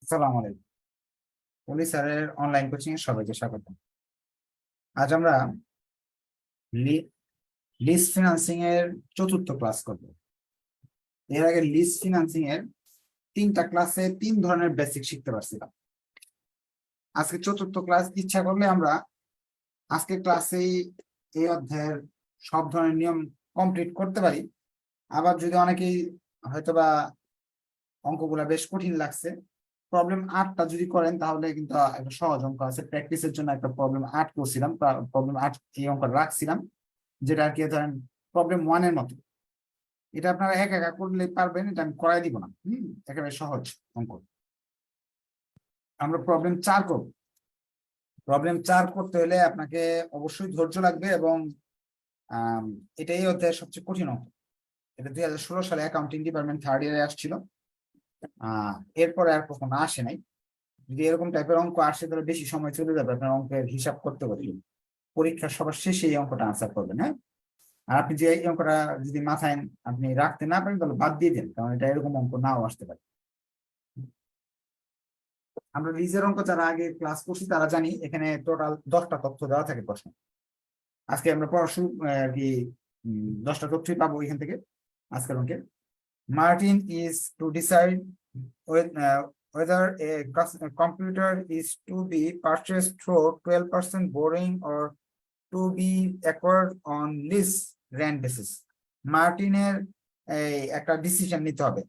আসসালামু আলাইকুম। পলি স্যারের অনলাইন কোচিং এ সবাইকে স্বাগত। আজ আমরা লিজ ফিনান্সিং এর চতুর্থ ক্লাস করব। এর আগে লিজ ফিনান্সিং এর তিনটা ক্লাসে তিন ধরনের বেসিক শিখতে পারছিলাম। আজকে চতুর্থ ক্লাস, ইচ্ছা করলে আমরা আজকে ক্লাসেই এই অধ্যায়ের সব ধরনের নিয়ম কমপ্লিট করতে পারি। আবার যদি অনেকেই হয়তোবা অঙ্কগুলা বেশ কঠিন লাগছে, প্রবলেম 8টা যদি করেন তাহলে কিন্তু একটা সহজ অঙ্ক আছে। প্র্যাকটিসের জন্য একটা প্রবলেম 8 করছিলাম, প্রবলেম 8 এই অঙ্ক রাখছিলাম, যেটা আর কি ধরেন প্রবলেম 1-এর মতো। এটা আপনারা একা একা করলে পারবেন, এটা আমি করাই দিব না। একেবারে সহজ অঙ্ক। আমরা প্রবলেম 4 করব। প্রবলেম 4 করতে হলে আপনাকে অবশ্যই ধৈর্য লাগবে এবং এটাই অধ্যায়ের সবচেয়ে কঠিন অঙ্ক। এটা 2016 সালে অ্যাকাউন্টিং ডিপার্টমেন্ট থার্ড ইয়ারে আসছিল। এরপরে আর কখনো আসে নাই। যদি এরকম টাইপের অঙ্ক আসে তাহলে বেশি সময় চলে যাবে আপনার অঙ্কের হিসাব করতে পারি। পরীক্ষার সবার শেষে এই অঙ্কটা আনসার করবেন। হ্যাঁ, আর আপনি যে এই অঙ্কটা যদি মাথায় আপনি রাখতে না পারেন তাহলে বাদ দিয়ে দেন, কারণ এটা এরকম অঙ্ক নাও আসতে পারে। আমরা লিজের অঙ্ক যারা আগে ক্লাস করছি তারা জানি এখানে টোটাল 10টা তথ্য দেওয়া থাকে প্রশ্ন। আজকে আমরা পড়াশুরু আর কি 10টা তথ্যই পাবো এখান থেকে আজকের অঙ্কে। Martin is to decide whether a computer is to be purchased through 12% borrowing or to be acquired on lease rent basis. মার্টিনের একটা ডিসিশন নিতে হবে।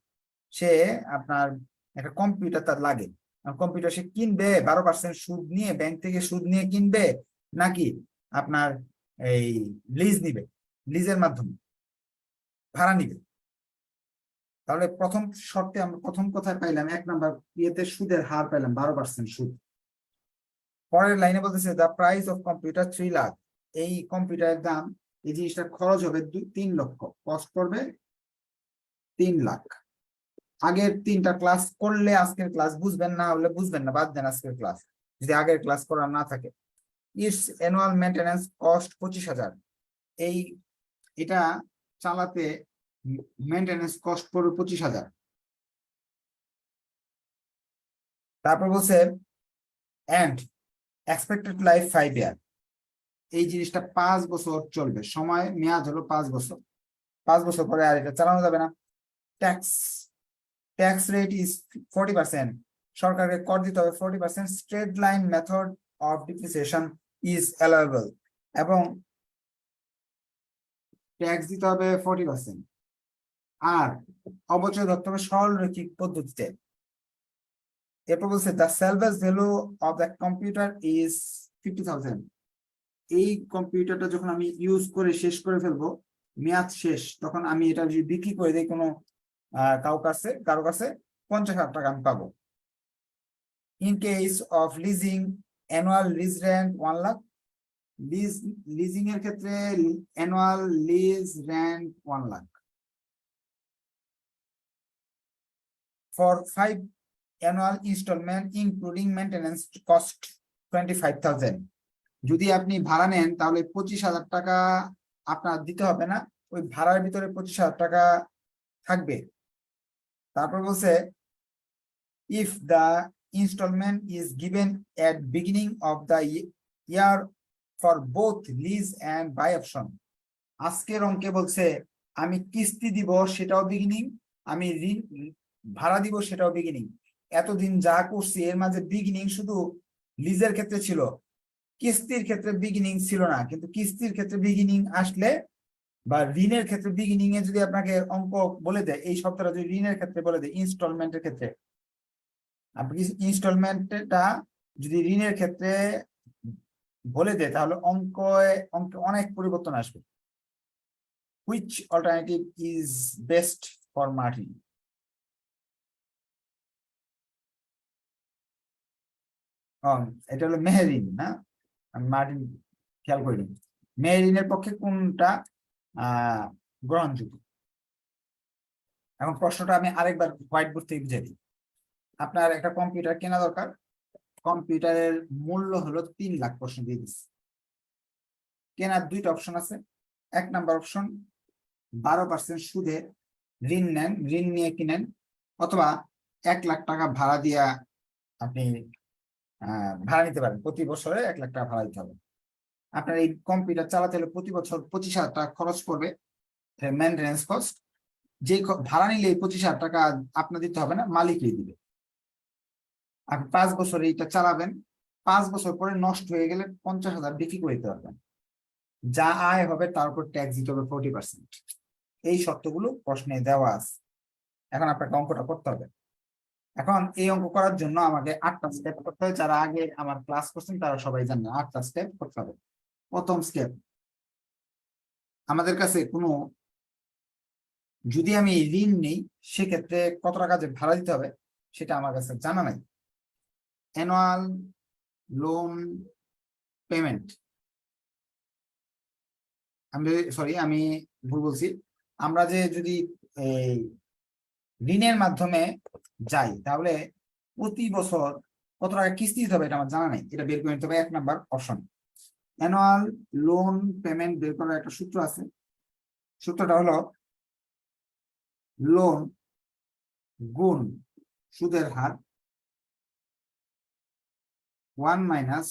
সে আপনার একটা কম্পিউটার তার লাগে, কম্পিউটার সে কিনবে 12% সুদ নিয়ে, ব্যাংক থেকে সুদ নিয়ে কিনবে, নাকি আপনার এই লিজ নিবে, লিজের মাধ্যমে ভাড়া নিবে। তাহলে প্রথম শর্তে আমরা প্রথম কথায় পাইলাম 1 নাম্বার ইয়েতে সুদের হার পাইলাম 12% সুদ। পরের লাইনে বলতেছে the price of computer 3 lakh. এই কম্পিউটারের দাম, এই জিনিসটা খরচ হবে 3 লক্ষ, কস্ট করবে 3 লাখ। আগের 3টা ক্লাস করলে আজকের ক্লাস বুঝবেন, না হলে বুঝবেন না, বাদ দেন আজকের ক্লাস যদি আগের ক্লাস করা না থাকে। It's annual maintenance cost 25,000। এটা চালাতে মেইনটেনেন্স কস্ট পড়বে 25,000। তারপর বলছে এন্ড এক্সপেক্টেড লাইফ 5 ইয়ার। এই জিনিসটা 5 বছর চলবে, সময় মেয়াদ হলো 5 বছর। 5 বছর পরে আর এটা চালানো যাবে না। Tax tax rate is 40%। সরকারকে কর দিতে হবে 40%। Straight line method of depreciation is allowable. এবং ট্যাক্স দিতে হবে 40%। আর অবচয় ধরতে হবে সরলরৈখিক পদ্ধতিতে। এরপর বলছে the সেলভেজ value of the computer is 50,000। এই কম্পিউটারটা যখন আমি ইউজ করে শেষ করে ফেলবো, মেয়াদ শেষ, তখন আমি এটা যদি বিক্রি করে দিই কোনো কারো কাছে 50,000 টাকা আমি পাবো। In case of leasing annual lease rent 1 lakh. Leasing এর ক্ষেত্রে annual lease rent 1 lakh. For 5 annual instalment including maintenance cost 25,000। যদি আপনি ভাড়া নেন তাহলে 25,000 টাকা আপনার দিতে হবে না, ওই ভাড়ার ভিতরে 25,000 টাকা থাকবে। তারপর বলছে if the instalment is given at beginning of the year for both lease and buy option. আজকের অঙ্কে বলছে আমি কিস্তি দিব সেটাও বিগিনিং, আমি ঋণ ভাড়া দিব সেটাও বিগিনিং। এতদিন যা করছি এর মাঝে বিগিনিং শুধু লিজের ক্ষেত্রে ছিল, কিস্তির ক্ষেত্রে বিগিনিং ছিল না। কিন্তু কিস্তির ক্ষেত্রে বিগিনিং আসলে বা ঋণের ক্ষেত্রে বিগিনিং এ যদি আপনাকে অঙ্ক বলে দেয়, এই সপ্তাহে যদি ঋণের ক্ষেত্রে বলে দেয়, ইনস্টলমেন্টের ক্ষেত্রে আপনি ইনস্টলমেন্টটা যদি ঋণের ক্ষেত্রে বলে দেয় তাহলে অঙ্কে অনেক পরিবর্তন আসবে। Which alternative is best for Martin? এটা হলো মেহেরিন, না আমি মার্টিন খেয়াল করিনি। মেহেরিনের পক্ষে কোনটা গ্রহণযোগ্য? এখন প্রশ্নটা আমি আরেকবার হোয়াইট বোর্ড থেকে বুঝে দিই। আপনার একটা কম্পিউটার কেনা দরকার, কম্পিউটারের মূল্য হলো 3 লাখ, প্রশ্ন দিয়ে দিচ্ছি। কেনার 2টা অপশন আছে। 1 নাম্বার অপশন 12% সুদে ঋণ নেন, ঋণ নিয়ে কিনেন, অথবা 1 লাখ টাকা ভাড়া দিয়া আপনি ভাড়া নিতে পারেন, প্রতি বছরে 1 লাখ টাকা ভাড়া দিতে হবে। আপনার এই কম্পিউটার চালাতে হলে প্রতি বছর 25,000 টাকা খরচ পড়বে, মেনটেন্যান্স কস্ট। যে ভাড়া নিলে এই 25,000 টাকা আপনার দিতে হবে না, মালিকই দিবে। আপনি 5 বছর এইটা চালাবেন, 5 বছর পরে নষ্ট হয়ে গেলে 50,000 বিক্রি করে দিতে পারবেন। যা আয় হবে তার উপর ট্যাক্স দিতে হবে 40%। এই শর্তগুলো প্রশ্নে দেওয়া আছে। এখন আপনাকে অঙ্কটা করতে হবে। এখন এই অঙ্ক করার জন্য আমাকে 8টা স্টেপ করতে হবে। যারা আগে আমার ক্লাস করছেন তারা সবাই জানেন 8টা স্টেপ করতে হবে। প্রথম স্টেপ, আমাদের কাছে কোনো, যদি আমি ঋণ নেই সেক্ষেত্রে কত টাকা যে ভাড়া দিতে হবে সেটা আমার কাছে জানা নাই। অ্যানুয়াল লোন পেমেন্ট, আমি ভুল বলছি। আমরা যে যদি এই ঋণের মাধ্যমে যাই তাহলে প্রতি বছর কত টাকা কিস্তি দিতে হবে এটা আমার জানা নেই, এটা বের করে নিতে হবে 1 number option. Annual loan payment বের করার একটা সূত্র আছে। সূত্রটা হলো লোন গুণ সুদের হার 1 minus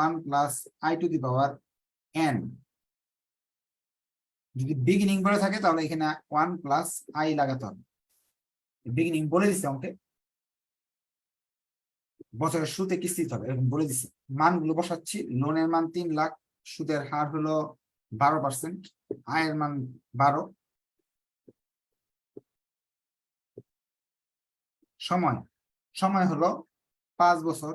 1 plus i to the power n। যদি বিগিনিং বলে থাকে তাহলে এখানে 1 প্লাস i লাগাতে হবে। বিগিনিং বলে দিচ্ছে অঙ্কে, বছরের শুরুতে কিস্তি দিতে হবে এরকম বলে দিচ্ছে। মানগুলো বসাচ্ছি। লোনের মান 3 লাখ, সুদের হার হলো 12%, আয়ের মান 12, সময় সময় হলো 5 বছর,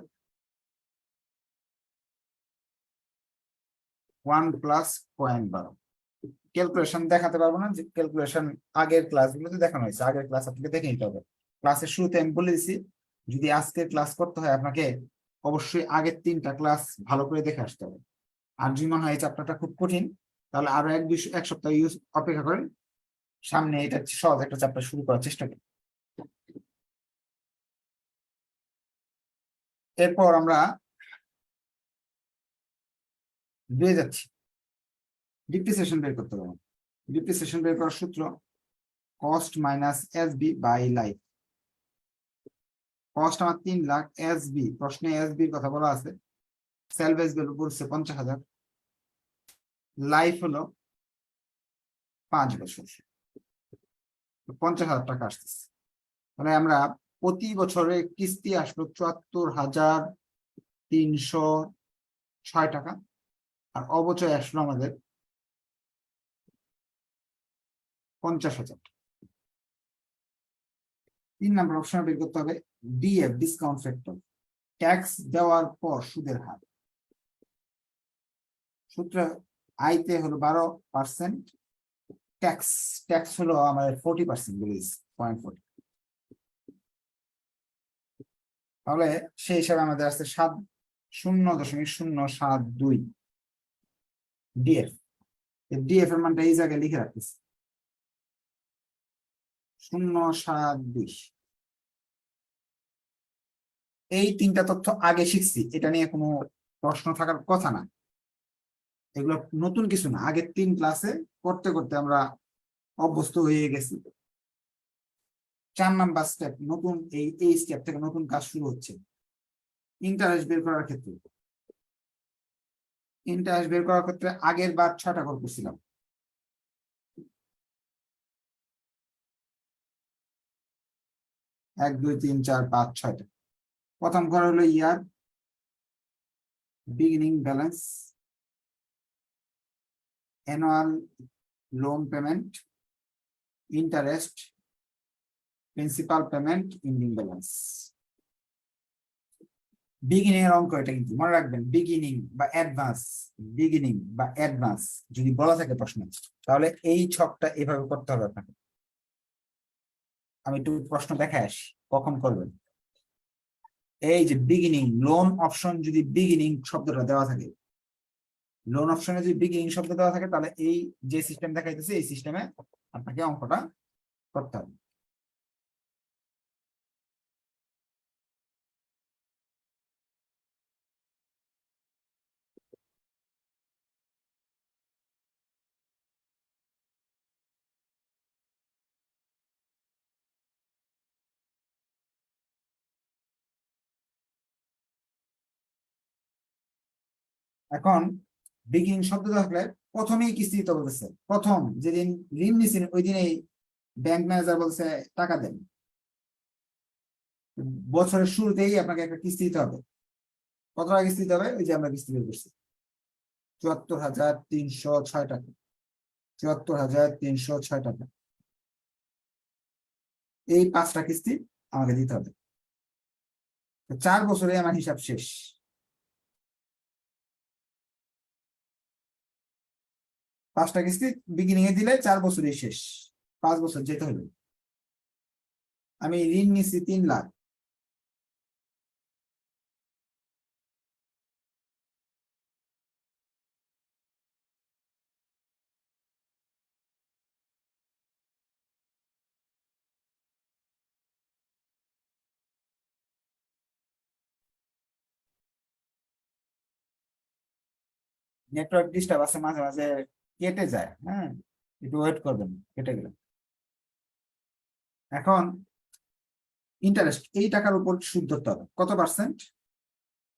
1 প্লাস 0.12। ক্যালকুলেশন দেখাতে পারবো না, যে ক্যালকুলেশন আগের ক্লাসগুলোতে দেখানো হয়েছে, আগের ক্লাস আপনাকে দেখে নিতে হবে। ক্লাসের শুরুতে আমি বলে দিছি যদি আজকের ক্লাস করতে হয় আপনাকে অবশ্যই আগের 3টা ক্লাস ভালো করে দেখে আসতে হবে। আর যদি মনে হয় এই চ্যাপ্টারটা খুব কঠিন তাহলে আরো 1 সপ্তাহ অপেক্ষা করেন, সামনে এটা সহজ একটা চ্যাপ্টার শুরু করার চেষ্টা করি। এরপর আমরা দিয়ে যাচ্ছি ডিপ্রিসিয়েশন বের করতে হবে। ডিপ্রিসিয়েশন বের করার সূত্র cost minus SB by life. Cost আমার 3 লাখ, এসবি প্রশ্নে এসবির কথা বলা আছে, সেলভেজ ভ্যালু বলছে 50,000, লাইফ হলো 5 বছর, 50,000 টাকা আসতেছে। মানে আমরা প্রতি বছরে কিস্তি আসলো 74,306 টাকা, আর অবচয় আসলো আমাদের 50,000। 3 নম্বর অপশন বের করতে হবে ডিএফ, ডিসকাউন্ট ফ্যাক্টর, ট্যাক্স দেওয়ার পর সুদের হার। সূত্র আইতে হলো 12%, ট্যাক্স ট্যাক্স হলো আমাদের 40% বলে 0.40। তাহলে সেই হিসাবে আমাদের আছে 0.072 ডিএফ। ডিএফ এর মানটা এই জায়গায় লিখে রাখতেছি 0.72। এই 3টা তথ্য আগে শিখছি, এটা নিয়ে কোনো প্রশ্ন থাকার কথা না। এগুলো নতুন কিছু না, আগের 3 ক্লাসে করতে করতে আমরা অভ্যস্ত হয়ে গেছি। 4 নাম্বার স্টেপ, নতুন এই স্টেপ থেকে নতুন কাজ শুরু হচ্ছে। ইন্টারেস্ট বের করার ক্ষেত্রে আগের বার 6টা ঘর করছিলাম। 1 2 3 4 5 6টা। প্রথম ঘর হলো year beginning balance, annual loan payment, interest, principal payment, ending balance. Beginning এর অঙ্ক এটা, কিন্তু মনে রাখবেন বিগিনিং বা অ্যাডভান্স যদি বলা থাকে প্রশ্নে তাহলে এই ছকটা এভাবে করতে হবে আপনাকে। আমি একটু প্রশ্ন দেখায় আসি কখন করবেন। এই যে বিগিনিং, লোন অপশন যদি বিগিনিং শব্দটা দেওয়া থাকে, লোন অপশনে যদি বিগিনিং শব্দ দেওয়া থাকে তাহলে এই যে সিস্টেম দেখাইতেছে এই সিস্টেমে আপনাকে অঙ্কটা করতে হবে। এখন বিগিনিং শব্দ থাকলে প্রথমেই কিস্তি দিতে বলতেছে, প্রথম যেদিন ঋণ নিছেন ওই দিনেই ব্যাংক ম্যানেজার বলছে টাকা দেন, বছরের শুরুতেই আপনাকে একটা কিস্তি দিতে হবে। কত টাকা কিস্তি দিতে হবে? ওই যে আমরা কিস্তি বের করছি ৭৪,৩০৬ টাকা, ৭৪,৩০৬ টাকা। এই 5টা কিস্তি আমাকে দিতে হবে। 4 বছরে আমার হিসাব শেষ। পাঁচটা কিস্তি বিগিনিং এ দিলে 4 বছরই শেষ, 5 বছর যেতে হবে। আমি ঋণ নিচ্ছি 3 লাখ, নেটওয়ার্ক ডিস্টার্ব আছে, মাঝে মাঝে কেটে যায়, হ্যাঁ একটু ওয়েট করবেন, কেটে গেলে। এখন ইন্টারেস্ট, এই টাকার উপর সুদ ধরতে হবে কত পার্সেন্ট?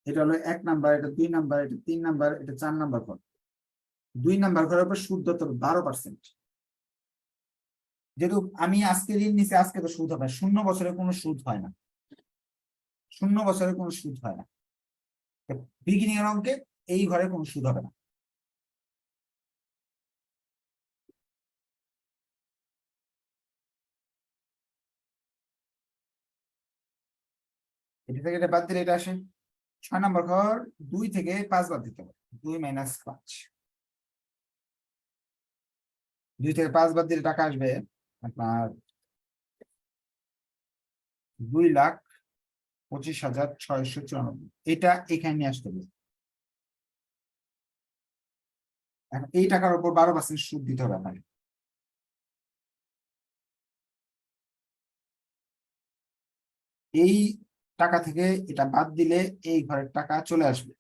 এটা হলো 1 নাম্বার, এটা 2 নাম্বার, এটা 3 নাম্বার, এটা 4 নাম্বার ঘর। 2 নাম্বার ঘরের উপর সুদ ধরতে হবে 12%। যেহেতু আমি আজকে ঋণ নিচ্ছি, আজকে তো সুদ হবে না, 0 বছরে কোনো সুদ হয় না, 0 বছরে কোনো সুদ হয় না। বিগিনিং এর অঙ্কে এই ঘরে কোনো সুদ হবে না। এটা থেকে এটা বাদ দিলে এটা আসে 6 নাম্বার ঘর, 2 থেকে 5 বাদ দিতে হবে, 2 - 5, 2 থেকে 5 বাদ দিলে টাকা আসবে আপনার 2,25,694। এটা এখানে নিয়ে আসতে হবে। এখন এই টাকার উপর 12% সুদ দিতে হবে আপনাকে। এই টাকা থেকে এটা বাদ দিলে এই ঘরের টাকা চলে আসবে।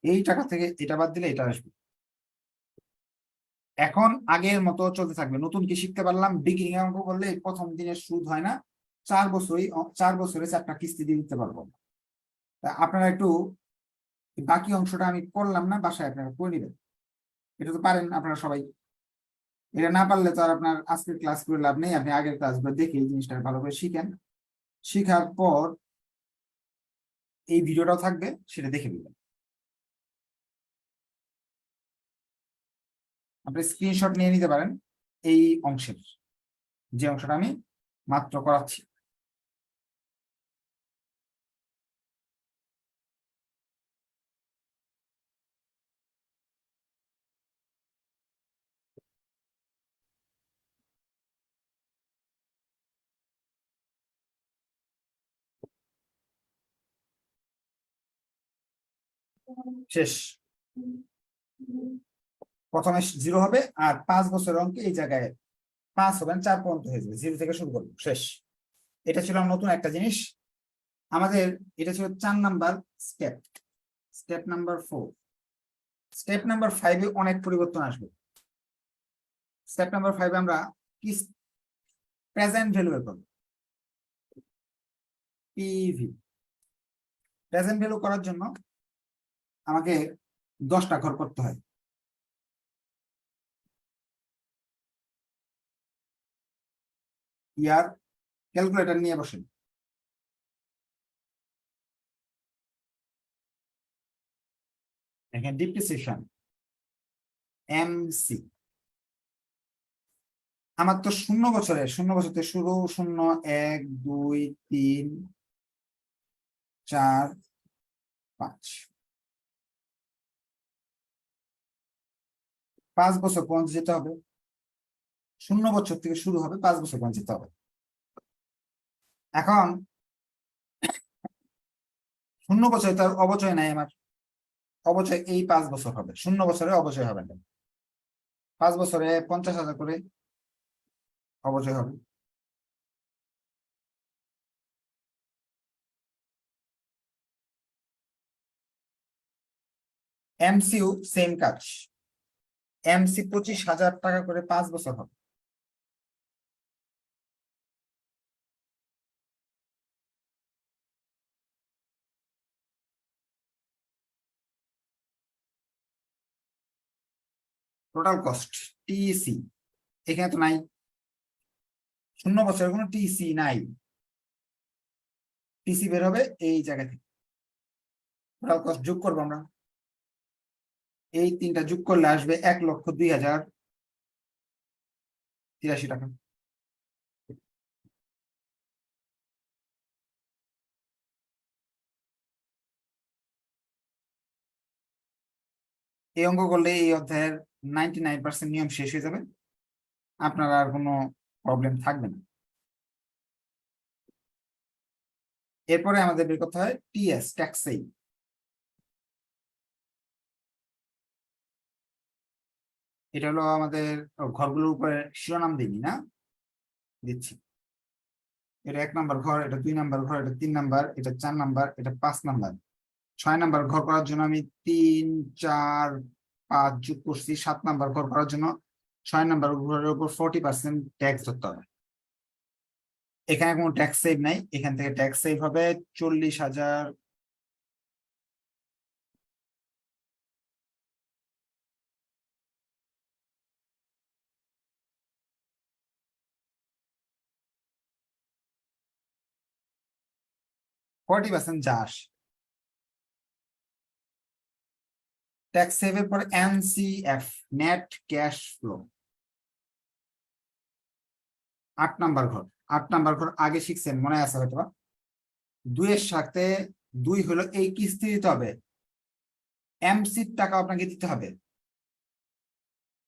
এই টাকা থেকে এটা বাদ দিলে এটা আসবে। এখন আগের মতো চলতে থাকবে। নতুন কি শিখতে পারলাম? বিগিনিং অঙ্ক করলে প্রথম দিনের সুদ হয় না, 4 বছরে 4টা কিস্তি দিয়ে দিতে পারবো। তা আপনারা একটু, বাকি অংশটা আমি করলাম না, বাসায় আপনারা করে নেবেন। এটা তো পারেন আপনারা সবাই। এটা না পারলে তো আর আপনার আজকের ক্লাস করে লাভ নেই, আপনি আগের ক্লাসগুলো দেখে এই জিনিসটা ভালো করে শিখেন। শিখার পর এই ভিডিওটাও থাকবে, সেটা দেখে নেবেন। আপনি স্ক্রিনশট নিয়ে নিতে পারেন এই অংশের, যে অংশটা আমি মাত্র করাচ্ছি। শেষ। প্রথমে 0 হবে, আর 5 বছরের অঙ্কে এই জায়গায় 5 হবে না, 4 পর্যন্ত হয়ে যাবে, 0 থেকে শুরু করবো, শেষ। এটা ছিল নতুন একটা জিনিস আমাদের। এটা ছিল 4 number step, step number 4। Step number 5-এ অনেক পরিবর্তন আসবে। স্টেপ নাম্বার 5-এ আমরা কি প্রেজেন্ট ভ্যালু বের করব, পিভি। প্রেজেন্ট ভ্যালু করার জন্য আমাকে 10টা ঘর করতে হয়। ইয়ার ক্যালকুলেটর নিয়ে বসেন। এখানে ডিপ্রিসিয়েশন এমসি। আমার তো 0 বছরে, 0 বছর থেকে শুরু, 0, 1, 2, 3, 4, 5, 5 বছর পর্যন্ত যেতে হবে। 0 বছর থেকে শুরু হবে, 5 বছর পর্যন্ত যেতে হবে। এখন 0 বছরে তার অবচয় নাই আমার, অবচয় এই 5 বছর হবে, 0 বছরে অবচয় হবে না। 5 বছরে 50,000 করে অবচয় হবে। এমসিউ সেম কাজ, এমসি 25,000 টাকা করে 5 বছর হবে। টোটাল কস্ট টিসি, এখানে তো নাই, 0 বছরের কোনো টিসি নাই, টিসি বের হবে এই জায়গা থেকে। টোটাল কস্ট যোগ করবো আমরা, এই তিনটা যোগ করলে আসবে 1,02,083 টাকা। এই অঙ্ক করলে এই অধ্যায়ের 99% নিয়ম শেষ হয়ে যাবে, আপনার আর কোনো প্রবলেম থাকবে না। এরপরে আমাদের বের করতে হয় টিএস, ট্যাক্সেই। এটা হলো আমাদের ঘরগুলোর উপরে শিরোনাম দিইনি না, দিচ্ছি। এটা 1 নাম্বার ঘর, এটা 2 নাম্বার ঘর, এটা 3 নাম্বার, এটা 4 নাম্বার, এটা 5 নাম্বার। 6 নাম্বার ঘর করার জন্য আমি 3, 4, 5 যোগ করছি। 7 নাম্বার ঘর করার জন্য 6 নাম্বার ঘরের উপর 40% ট্যাক্স ধরতে হবে। এখানে কোনো ট্যাক্স সেভ নাই, এখান থেকে ট্যাক্স সেভ হবে 40,000। যা আসে ট্যাক্স সেভের পরে NCF, net cash flow. 8 number ঘর, 8 নাম্বার ঘর আগে শিখছেন মনে আছে হয়তো। 2-এর সাথে 2 হলো এই কিস্তি দিতে হবে, এমসির টাকা আপনাকে দিতে হবে।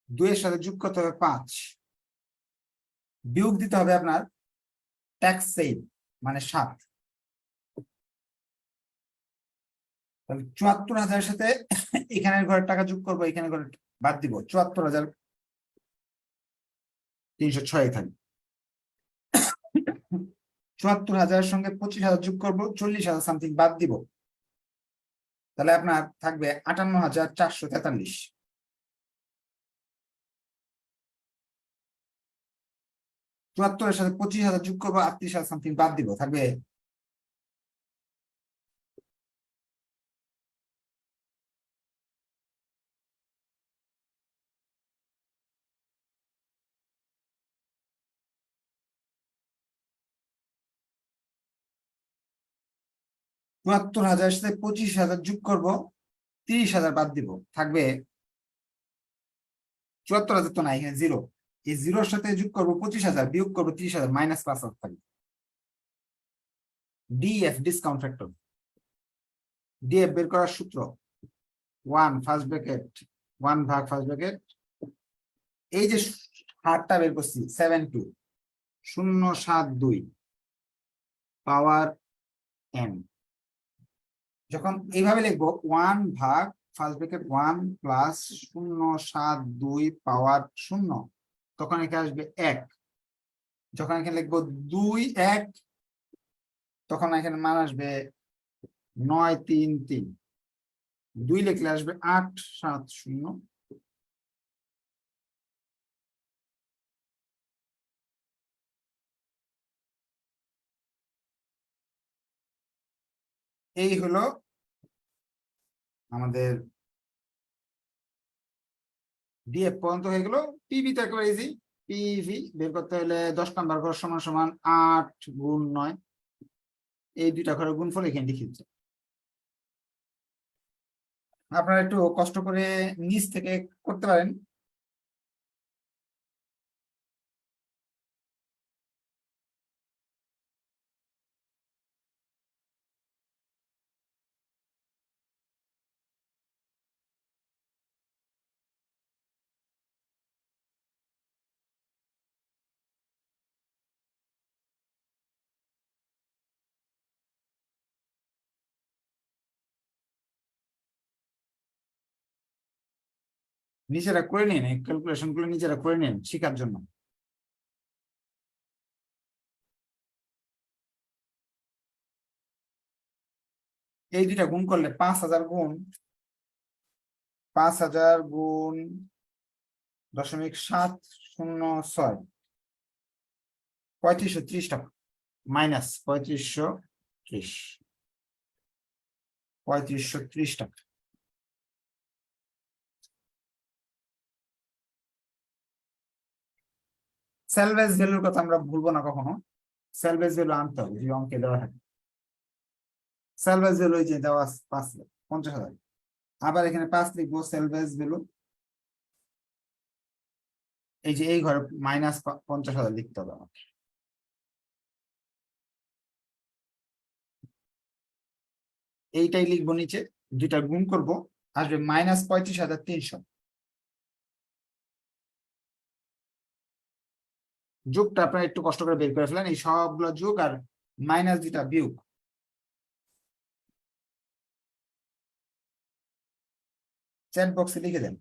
2-এর সাথে যোগ করতে হবে 5, বিয়োগ দিতে হবে আপনার ট্যাক্স সেভ মানে 7। তাহলে 74,000-এর সাথে এখানের ঘরের টাকা যোগ করবো, এখানে ঘরে বাদ দিব, 74,306 থাকবে। 74,000-এর সঙ্গে 25,000 যোগ করবো, 40,000 সামথিং বাদ দিব, তাহলে আপনার থাকবে 58,443। 74-এর সাথে 25,000 যোগ করবো, 38,000 সামথিং বাদ দিব, থাকবে 74,000-এর সাথে 25,000 যোগ করবো, 30,000 বাদ দিব, থাকবে 74,000 তো না, এখানে জিরো। এই জিরোর সাথে যোগ করবো 25,000, বিয়োগ করবো 30,000, -5,000 থাকবে। DF, discount factor. ডিএফ বের করার সূত্র 1 ফার্স্ট ব্র্যাকেট 1 ভাগ ফার্স্ট ব্র্যাকেট, এই যে হারটা বের করছি 72,072 পাওয়ার এন। যখন এইভাবে লিখবো 1 ভাগ ফার্স্ট ব্র্যাকেট 1 প্লাস 072 পাওয়ার 0, তখন এখানে আসবে 1। যখন এখানে লিখবো 2, 1, তখন এখানে মান আসবে 933। 2 লিখলে আসবে 870। এই হলো আমাদের ডিএফ পর্যন্ত হয়ে গেল। পিভি তো একেবারে ইজি, পিভি বের করতে হলে 10 নাম্বার ঘর সমান সমান 8 গুণ 9, এই দুইটা ঘরের গুণফল এখানে লিখে দিচ্ছে। আপনারা একটু কষ্ট করে নিচ থেকে করতে পারেন। নিজেরা করে নিন, এই ক্যালকুলেশন গুলো নিজেরা করে নিন শেখার জন্য। এই দুইটা গুণ করলে 5,000 গুণ 5,000 গুণ 0.706, 3530 টাকা, মাইনাস 3530 টাকা। সেলভেজ ভ্যালুর কথা আমরা ভুলবো না কখনো, সেলভেজ ভ্যালু আনতে হবে যদি অঙ্কে দেওয়া থাকে। সেলভেজ ভ্যালু যে দেওয়া আছে 5 লাখ 50,000, আবার এখানে 5 লিখবো সেলভেজ ভ্যালু, এই যে এই ঘরে -50,000 লিখতে হবে আমাকে। এইটাই লিখবো নিচে, দুইটা গুণ করব, আসবে -35,300। যোগটা আপনারা একটু কষ্ট করে বের করে ফেলেন, এই সবগুলো যোগ আর মাইনাস দুইটা বিয়োগ। চ্যাট বক্সে লিখে দেন।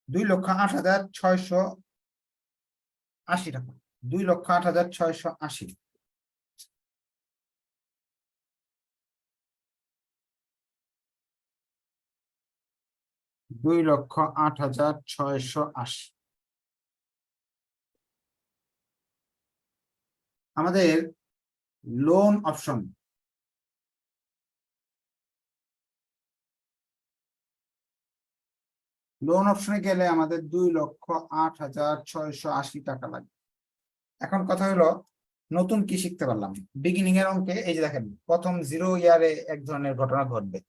$2,08,680। 2,08,680। 2,08,680। আমাদের লোন অপশন, লোন অপশনে গেলে আমাদের 2,08,680 টাকা লাগবে। এখন কথা হলো নতুন কি শিখতে পারলাম, বিগিনিং এর অঙ্কে এই যে দেখেন প্রথম 0 ইয়ারে এক ধরনের ঘটনা ঘটবে,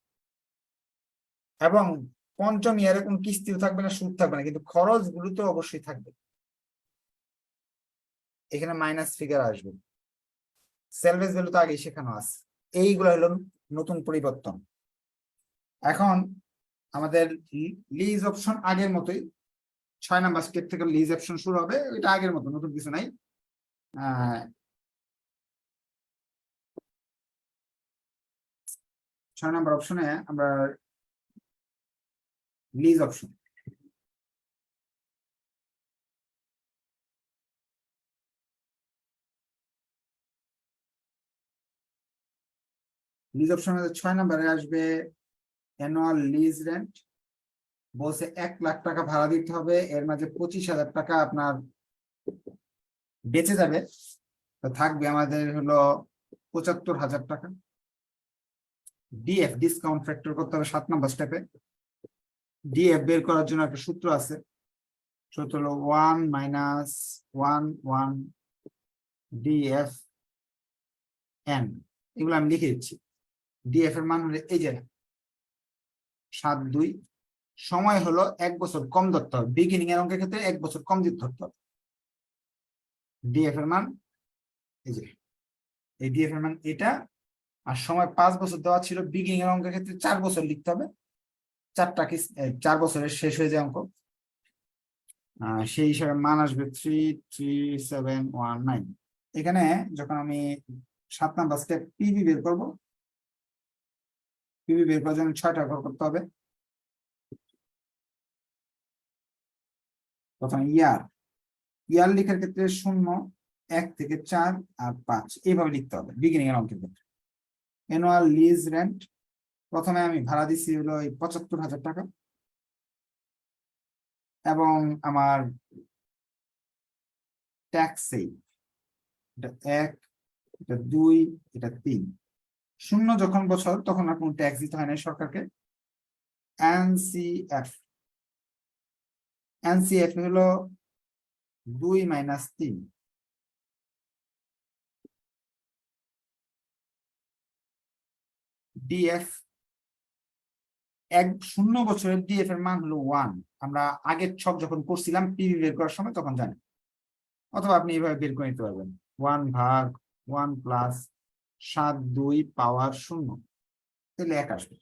এবং পঞ্চম ইয়ারে কোন কিস্তিও থাকবে না, সুদ থাকবে না, কিন্তু খরচ গুলো তো অবশ্যই থাকবে। এখানে মাইনাস ফিগার আসবে, সেলভেজ ভ্যালু তো আগেই শেখানো আছে। এইগুলো হলো নতুন পরিবর্তন। এখন আমাদের লিজ অপশন আগের মতোই, 6 নাম্বার স্টেপ থেকে লিজ অপশন শুরু হবে, এটা আগের মতো, নতুন কিছু নাই। 6 নাম্বার অপশনে আমরা লিজ অপশন, লিজ অপশন 6 নাম্বারে আসবে অ্যানুয়াল লিজ রেন্ট, বলছে 1 লাখ টাকা ভাড়া দিতে হবে, এর মাঝে 25,000 টাকা আপনার বেঁচে যাবে, তো থাকবে আমাদের হলো 75,000 টাকা। ডিএফ ডিসকাউন্ট ফ্যাক্টর করতে হবে 7 নাম্বার স্টেপে। ডিএফ বের করার জন্য একটা সূত্র আছে, সূত্র হলো 1 - 1 ডিএফ এন, এগুলো আমি লিখে দিচ্ছি। ডিএফ এর মান হলো এই যে 7,2, সময় হলো 1 বছর কম ধরতে হবে, বিগিনিং এর অঙ্কের ক্ষেত্রে 1 বছর কম দিতে ধরতে হবে। ডিএফ এর মান এই যে, এই ডিএফ এর মান এটা, আর সময় 5 বছর দেওয়া ছিল, বিগিনিং এর অঙ্কের ক্ষেত্রে 4 বছর লিখতে হবে, 4 বছরের শেষ হয়ে যায় অঙ্ক। সেই হিসাবে মান আসবে 33719। এখানে যখন আমি 7 নাম্বার স্টেপ পিবি বের করবো, পিবি বের করার জন্য 6টা ঘর করতে হবে। প্রথমে ইয়ার, ইয়ার লেখার ক্ষেত্রে 0, 1 থেকে 4 আর 5 এইভাবে লিখতে হবে বিগিনিং এর অঙ্কের ক্ষেত্রে। অ্যানুয়াল লিজ রেন্ট, প্রথমে আমি ভাড়া দিচ্ছি হলো 75,000 টাকা, এবং আমার ট্যাক্স এটা 1, এটা 2, এটা 3। 0 যখন বছর তখন আর কোনো ট্যাক্স দিতে হয় না সরকারকে। এনসিএফ, এনসিএফ হলো 2 - 3। ডিএফ 0 বছরের ডিএফ এর মান হলো 1। আমরা আগের ছক যখন করছিলাম পিভি বের করার সময় তখন জানি, অথবা আপনি এইভাবে বের করে নিতে পারবেন, 1/1 প্লাস 7/2 পাওয়ার 0, তাহলে 1 আসবে।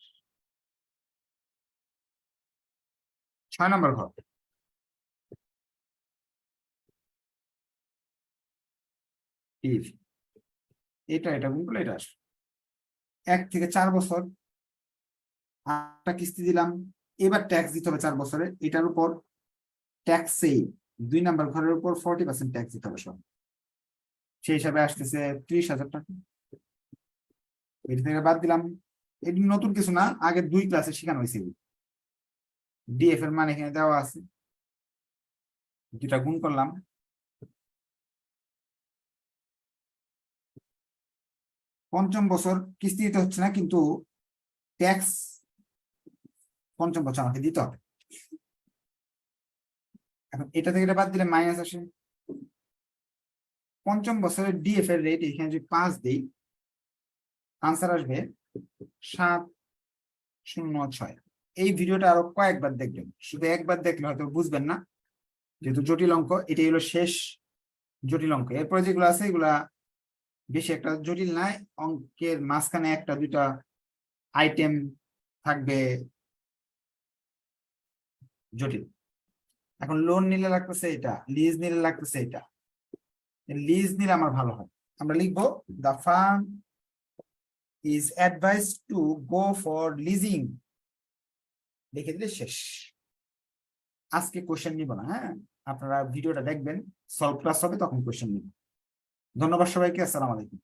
6 নাম্বার ঘর, এটা গুণ করলে এটা আসবে। 1 থেকে 4 বছর 8টা কিস্তি দিলাম, এবার ট্যাক্স দিতে হবে 4 বছরে, এটার উপর ট্যাক্স সেভ 2 নাম্বার ঘরের উপর 40% ট্যাক্স দিতে হবে সব, সেই হিসাবে আসতেছে 30,000 টাকা। এটা থেকে বাদ দিলাম, এটি নতুন কিছু না, আগে 2 ক্লাসে শেখানো হয়েছে। ডিএফ এর মান এখানে দেওয়া আছে, দুটা গুণ করলাম, পঞ্চম বছর কিস্তি দিতে হচ্ছে না, কিন্তু ট্যাক্স পঞ্চম বছর আমাকে দিতে হবে। এখন এটা থেকে এটা বাদ দিলে মাইনাস আসে। পঞ্চম বছরের ডিএফ এর রেট এখানে যদি 5 দিই, আনসার আসবে 706। এই ভিডিওটা আরো কয়েকবার দেখবেন, শুধু একবার দেখলে হয়তো বুঝবেন না, যেহেতু জটিল অঙ্ক। এটাই হলো শেষ জটিল অঙ্ক। এরপরে যেগুলো আছে এগুলা বেশি একটা জটিল নাই, অঙ্কের মাঝখানে একটা দুইটা আইটেম থাকবে জটিল। এখন লোন নিলে লাগতেছে এটা, লিজ নিলে লাগতেছে এটা। লিজ নিলে আমার ভালো হয়, আমরা লিখবো the farm is advice to go for leasing, লিখে দিলে শেষ। আজকে কোশ্চেন নিব না, হ্যাঁ, আপনারা ভিডিওটা দেখবেন, সলভ ক্লাস হবে তখন কোশ্চেন নিব। ধন্যবাদ সবাইকে, আসসালামু আলাইকুম।